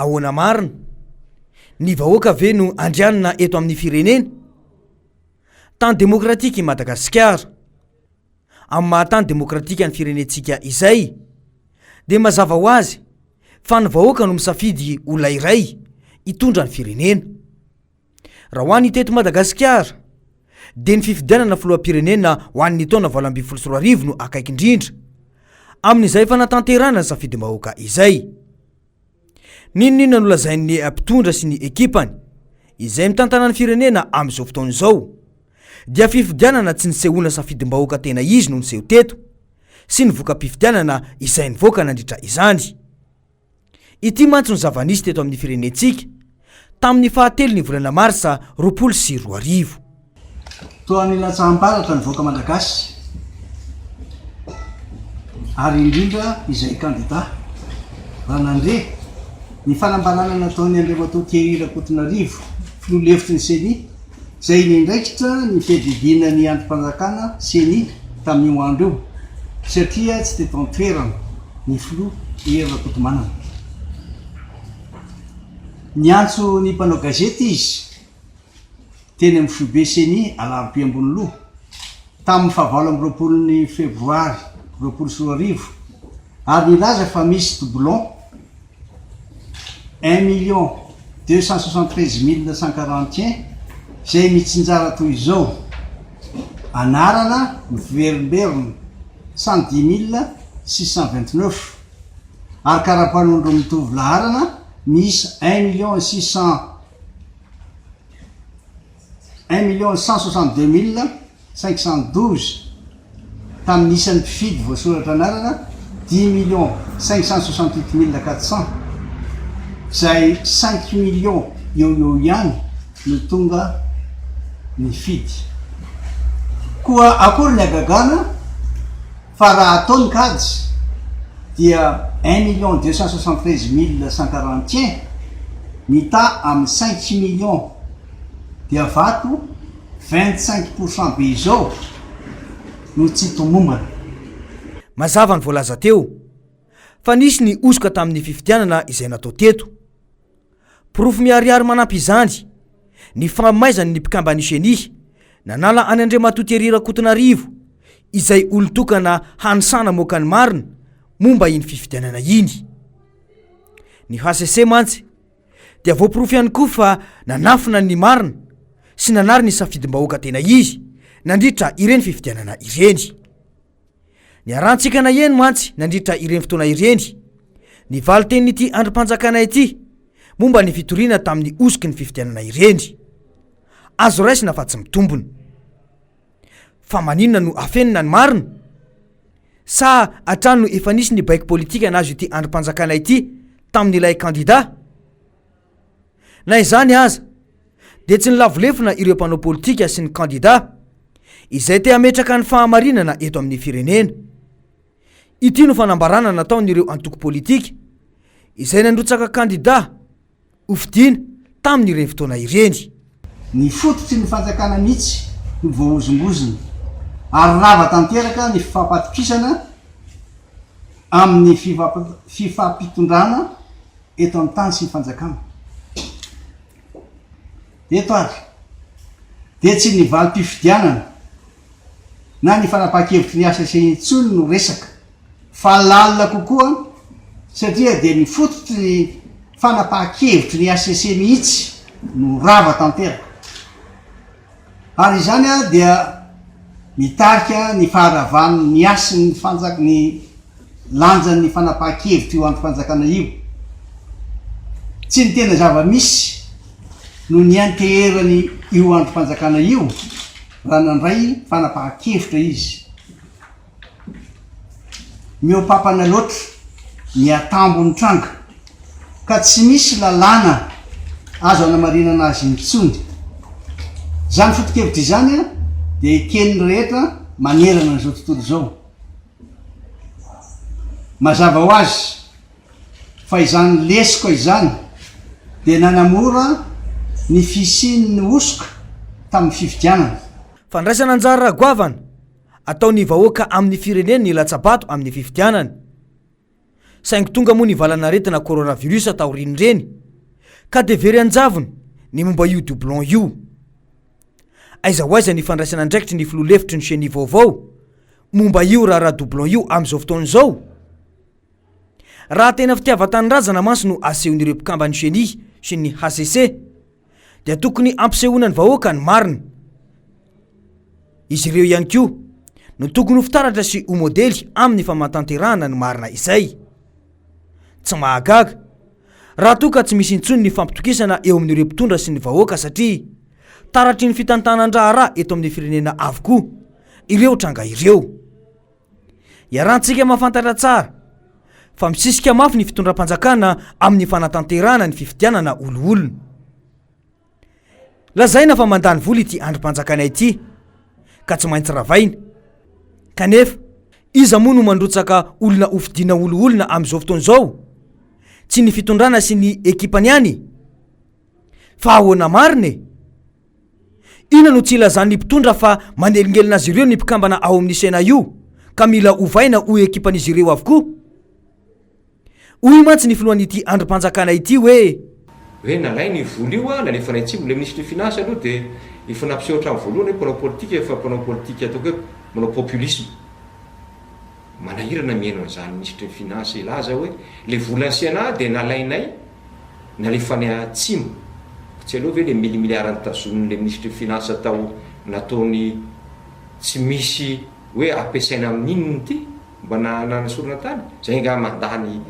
ahoana marina ny vahoaka ve no andrianina eto amin'ny firenena tany demokratika i Madagasikara amin'ny mahatany demokratika ny firenentsika izay de mazava ho azy fa ny vahoaka no misafidy olona iray hitondra ny firenena raha ho an'ny teto Madagasikara de ny fifidianana filoham-pirenena ho an'ny taona 2024 no akaiky indrindra amin'izay fanatanterana ny safidim-bahoaka izay ninona no lazain'ny mpitondra sy ny ekipany izay mitantana ny firenena amin'izao fotoana izao dia fifidianana tsy nisehoana safidim-bahoaka tena izy no niseho teto sy ny voka-pifidianana izay nivoaka nandritra izany ity mantsy no zava-nisy teto amin'ny firenentsika tamin'ny fahatelo ny volana marsa 2024 toa ny latsahamparatra ny voaka malagasy ary indrindra izay kandida ranandre ny fanambanana nataony Andriamatoa Thierry Rakotonarivo filoha-hevitry ny CENI zay nindraikitra ny fedidina ny androm-panjakana CENI tamin'io andro io satria tsy teto an-toerana ny filoha Thierry Rakotomanana niantso ny mpanao gazety izy teny amin'ny filobe CENI alarobia ambony loha tamin'ny fahavalo amby 20 febroary 2024 ary nilaza fa misy doublon 1 273 141 zay mitsinjara toy izao anarana miverimberina 110 629 ary karapanondro mitovy laharana misy 1 162 512 tamin'ny isan'ny mpifidy voasoratra anarana 10 568 400 zay 5 millions eo ihany no tonga ny fidy koa akory ny agagana fa raha ataony kajy dia 1 273 141 mita amin'ny 5 millions dia vato 25% be izao no tsy tomombana mazava ny voalaza teo fa nisy ny osoka tamin'ny fifidianana izay natao teto profo miariary manampy izany ny famaizany ny mpikambany CENI nanala any Andriamatoa Thierry Rakotonarivo izay olon-tokana hanisana moka ny marina momba iny fifidianana iny ny HCC mantsy dia voaporofo ihany koa fa nanafina ny marina sy nanary ny safidim-bahoaka tena izy nandritra ireny fifidianana ireny ny arantsika na eny mantsy nandritra ireny fotoana ireny ny valo teny'ity androm-panjakana ity momba ny fitoriana tamin'ny osoky ny fifidianana ireny azo raisina fa tsy mitombony fa maninona no afenina ny marina sa atrano no efa nisy ny baiko politika nazo ity androm-panjakana ity tamin'ny ilay kandida na izany aza de tsy nilavolefona ireo mpanao politika sy ny kandida izay te ametraka ny fahamarinana eto amin'ny firenena ity no fanambarana nataon'ireo antoko politika izay nandrotsaka kandida hofidiana tamin'ireny fotoana ireny ny fototry ny fanjakana mihitsy no voaozongozony ary rava tanteraka ny fifampatokisana amin'ny fifampitondrana eto amin'ny tany sy ny fanjakana eto ary de tsy ny valim-pifidianana na ny fanapahan-kevitry ny asa CENI no resaka fa lalina kokoa satria de ny fototry ny fanapahan-kevitry ny asa CENI mihitsy no rava tanteraka ary izany a dia mitarika ny faharavany ny asy ny lanjan'ny fanapahan-kevitry io androm-panjakana io tsy ny tena zava-misy no ny anteherany io androm-panjakana io raha nandray fanapahan-kevitra izy miopapana loatra ny atambony tranga ka tsy misy lalàna azo anamarinana azy mitsony zany foto-kevitra izany a de ekeniny rehetra manerana n'izao tontolo izao mazava ho azy fa izany lesiko izany de nanamora ny fisiany osoka tamin'ny fifidianana fandraisana anjara ragoavana ataon'ny vahoaka amin'ny firenena ny latsabato amin'ny fifidianana saingy tonga moa nivalanaretina coronavirus taoriny reny ka de very anjavony ny momba io doublon io aiza ho aiza ny fandraisana ndraikitry ny filolefitry ny cheni vaovao momba io raha doublon io am'izao fotoan'izao raha tena fitiava-tanyrazana manso no asehon'ireo mpikamba ny cheni sy ny HCC dia tokony ampisehoana ny vahoaka ny marina izy ireo ihany koa no tokony ho fitaratra sy ho modely amin'ny famatanterahana ny marina izay tsy mahagaga raha toa ka tsy misy intsony ny fampitokisana eo amin'ireo mpitondra sy ny vahoaka satria taratry ny fitantanan-draha raha eto amin'ny firenena avokoa ireo tranga ireo iarahantsika mahafantatra tsara fa misisika mafy ny fitondram-panjakana amin'ny fanatanterahana ny fifidianana olo-olona lazaina fa mandany vola ity androm-panjakana ity ka tsy maintsy ravaina kanefa iza moa no mandrotsaka olona hofidiana olo-olona amin'izao fotoan'izao tsy ny fitondrana sy ny ekipany any fa ahoana marine ina no tsy ilazan'ny mpitondra fa manelingelina azy ireo ny mpikambana ao amin'ny sena io ka mila hovaina ho ekipan'izy ireo avokoa hoy mantsy ny filohan'ity androm-panjakana ity hoe nalay ny vola io a nalefa nay tsimo le ministre finance aloha de efa nampisehotra amin'ny voalohany hoe mpanao politika efa mpanao politika ataoko hoe manao populisme manahirana mihaino an'izany ministre finance ilaza hoe le vola ny sena de nalainay nalefa ny atsimo tsy aloha ve le milimiliarany tazoniny le ministre finance atao nataony tsy misy hoe ampiasaina amin'inony ity mba nanasorona tany zay nga mandany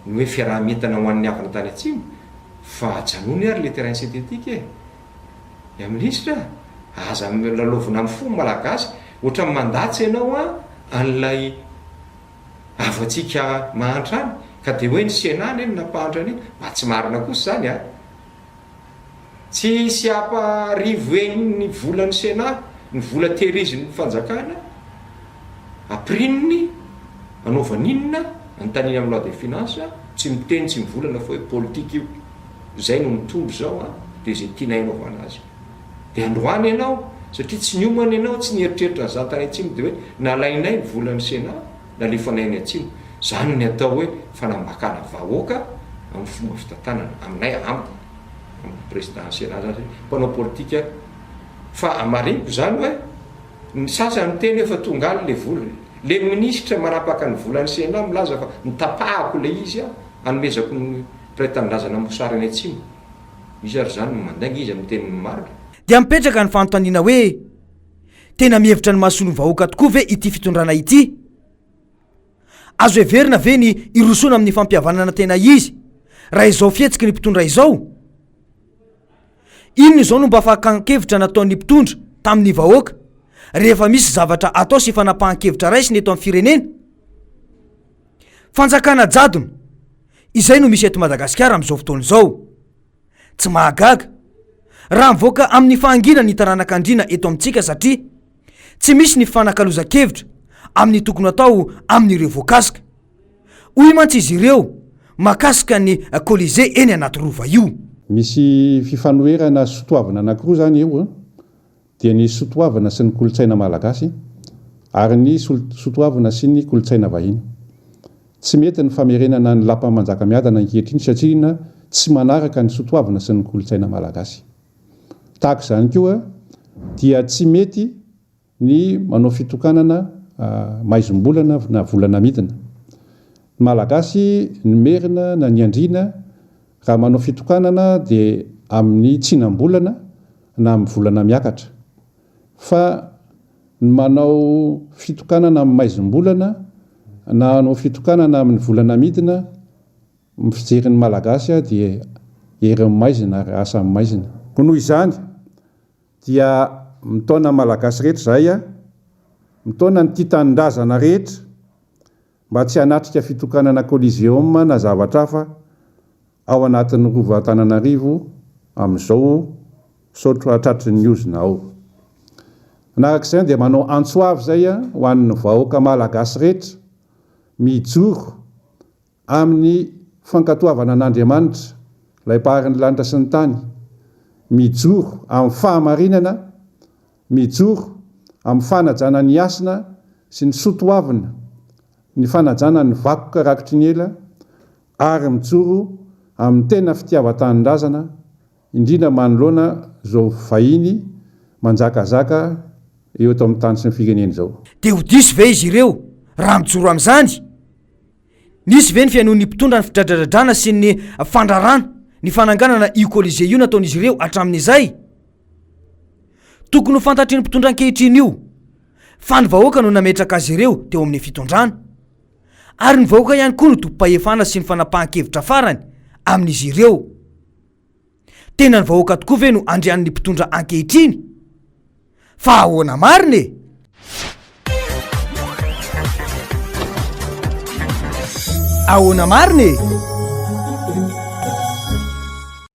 ny hoe fiaraha-mientana ho an'ny avana tany atsimo fa janony ary le terrain synthétique ya ministre aza lalovina amin'ny fo malagasy ohatra mandatsy ianao a an'lay avatsika mahantrany ka de hoe ny senany eny nampahantrany iny mba tsy marina kosa zany a tsy sy aparivo eny ny volan'ny sena ny vola tehiriziny fanjakana aprininy anaovan'inona antaniny amin'ny loi de finance tsy miteny tsy mivolana fa hoe politika io zay no mitombo zao a de zay tiana inaovana azy de androany ianao satria tsy niomana ianao tsy nieritreritra ny zantany atsimo de hoe nalainay ny volan'ny sena nalefanay ny atsimo zany ny atao hoe fanambakana vahoaka amin'ny fomba fitantanana aminay amiko président sena zany mpanao politika fa amariniko zany hoe ny sasany teny efa tonga aly le vola le ministre manapaka ny volan'ny sena milaza fa nitapahako le izy a anomezako ny praitanindrazana mosary any atsimo izy ary zany mandainga izy amin'ny tenin'ny marina dia mipetraka ny fanontaniana hoe tena mihevitra ny mahasolo ny vahoaka tokoa ve ity fitondrana ity azo everina ve ny irosona amin'ny fampihavanana tena izy raha izao fihetsiky ny mpitondra izao inony izao no mba afahankevitra nataon'ny mpitondra tamin'ny vahoaka rehefa misy zavatra atao sy fanapahan-kevitra raisiny eto amin'ny firenena fanjakana jadona izay no misy eto Madagasikara amin'izao fotoan'izao tsy mahagaga raha mivoaka amin'ny fahangina ny taranak'andriana eto amintsika satria tsy misy ny fanakaloza-kevitra amin'ny tokony atao amin'ireo voakasika hoy mantsy izy ireo makasika ny Colisée eny anaty rova io misy fifanoherana sotoavana anankiroa zany io dia ny sotoavana sy ny kolotsaina malagasy ary ny sotoavana sy ny kolotsaina vahiny tsy mety ny famerenana ny lapa manjaka miadana ankehitriny satria tsy manaraka ny sotoavana sy ny kolotsaina malagasy tahaka izany koa dia tsy mety ny manao fitokanana maizom-bolana na volana midina ny malagasy ny merina na ny andriana raha manao fitokanana dia amin'ny tsinam-bolana na amin'ny volana miakatra fa ny manao fitokanana amin'ny maizom-bolana na manao fitokanana amin'ny volana midina mifijerin'ny malagasy dia herin'ny maizina ary asa amin'ny maizina noho izany dia mitaona malagasy rehetra zay mitaona ny titanindrazana rehetra mba tsy hanatrika fitokanana Coliseum na zavatra hafa ao anatin'ny rova Antananarivo amin'izao sotro atratry ny ozina ao narak'izay dia manao antsoavy zay ho an'ny vahoaka malagasy rehetra mijoro amin'ny fankatoavana an'Andriamanitra ilay mpaharin'ny lanitra sy ny tany mijoro amin'ny fahamarinana mijoro amin'ny fanajana ny asina sy ny sotoavina ny fanajana ny vakoka rakitry ny ela ary mijoro amin'ny tena fitiava-tanindrazana indrindra manoloana zao vahiny manjakazaka eo eto amin'ny tany sy ny fireneny zao. De ho diso ve izy ireo raha mijoro amin'izany? Nisy ve ny fiainoan'ny mpitondra ny fidradradradrana sy ny fandrarana ny fananganana io kolize io nataon'izy ireo hatramin'izay? Tokony ho fantatry ny mpitondra ankehitriny io fa ny vahoaka no nametraka azy ireo teo amin'ny fitondrana, ary ny vahoaka ihany koa no dopahefana sy ny fanapahan-kevitra farany amin'izy ireo. Tena ny vahoaka tokoa ve no andrian'ny mpitondra ankehitriny? Fa ahoana marina e? Ahoana marina e?